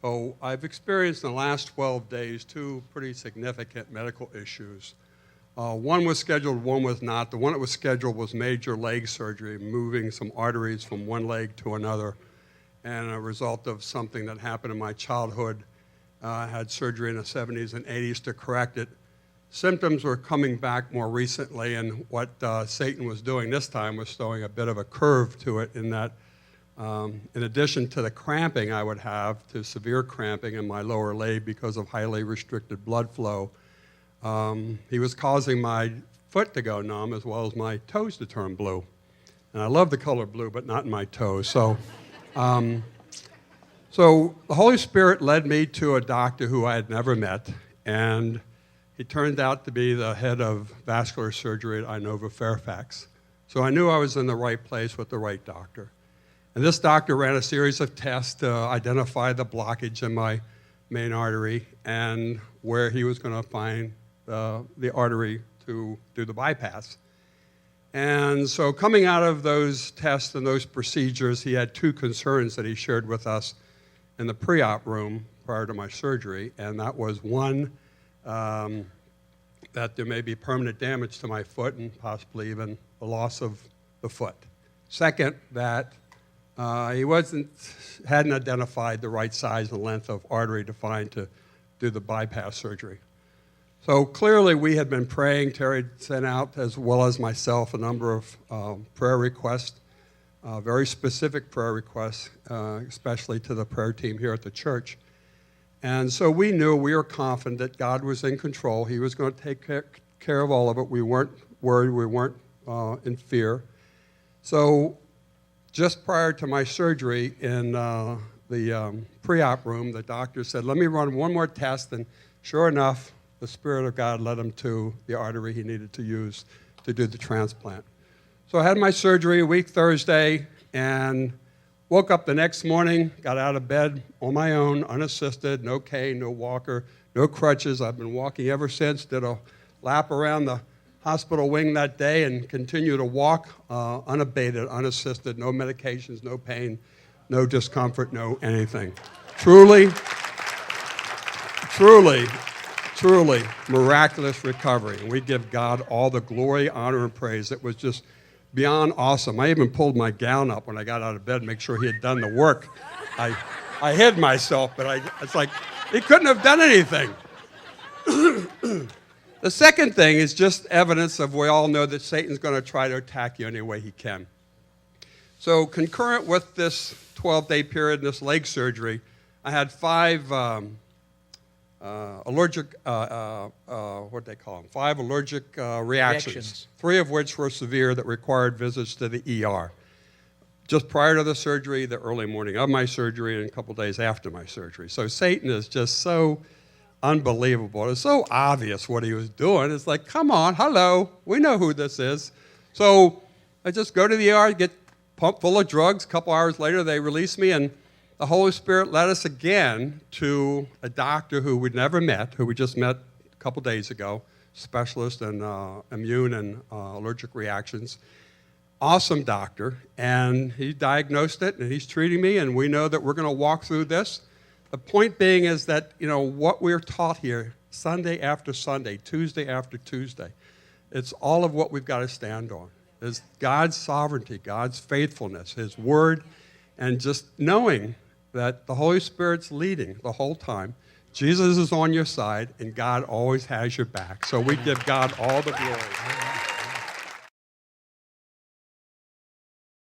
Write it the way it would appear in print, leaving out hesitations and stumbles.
So I've experienced in the last 12 days two pretty significant medical issues. One was scheduled, one was not. The one that was scheduled was major leg surgery, moving some arteries from one leg to another, and a result of something that happened in my childhood. I had surgery in the 70s and 80s to correct it. Symptoms were coming back more recently, and what Satan was doing this time was throwing a bit of a curve to it in that in addition to the cramping I would have, to severe cramping in my lower leg because of highly restricted blood flow, he was causing my foot to go numb as well as my toes to turn blue. And I love the color blue, but not in my toes. So the Holy Spirit led me to a doctor who I had never met, and he turned out to be the head of vascular surgery at Inova Fairfax. So I knew I was in the right place with the right doctor. And this doctor ran a series of tests to identify the blockage in my main artery and where he was going to find the artery to do the bypass. And so coming out of those tests and those procedures, he had two concerns that he shared with us in the pre-op room prior to my surgery, and that was one, that there may be permanent damage to my foot and possibly even the loss of the foot. Second, that he hadn't identified the right size and length of artery to find to do the bypass surgery. So clearly we had been praying. Terry sent out, as well as myself, a number of prayer requests, very specific prayer requests, especially to the prayer team here at the church. And so we were confident that God was in control. He was going to take care of all of it. We weren't worried. We weren't in fear. So just prior to my surgery in the pre-op room, the doctor said, let me run one more test, and sure enough, the Spirit of God led him to the artery he needed to use to do the transplant. So I had my surgery a week Thursday, and woke up the next morning, got out of bed on my own, unassisted, no cane, no walker, no crutches. I've been walking ever since, did a lap around the hospital wing that day and continue to walk unabated, unassisted, no medications, no pain, no discomfort, no anything. Truly miraculous recovery. And we give God all the glory, honor, and praise. It was just beyond awesome. I even pulled my gown up when I got out of bed to make sure he had done the work. I hid myself, but it's like he couldn't have done anything. The second thing is just evidence of, we all know that Satan's going to try to attack you any way he can. So concurrent with this 12-day period and this leg surgery, I had 5 allergic, what they call them, 5 allergic reactions, 3 of which were severe that required visits to the ER. Just prior to the surgery, the early morning of my surgery, and a couple days after my surgery. So Satan is just so unbelievable. It's so obvious what he was doing. It's like, come on, hello, we know who this is. So I just go to the ER, get pumped full of drugs. A couple hours later, they release me, and the Holy Spirit led us again to a doctor who we'd never met, who we just met a couple days ago, specialist in immune and allergic reactions. Awesome doctor, and he diagnosed it, and he's treating me, and we know that we're going to walk through this. The point being is that, what we're taught here, Sunday after Sunday, Tuesday after Tuesday, it's all of what we've got to stand on. It's God's sovereignty, God's faithfulness, His word, and just knowing that the Holy Spirit's leading the whole time. Jesus is on your side, and God always has your back. So we give God all the glory.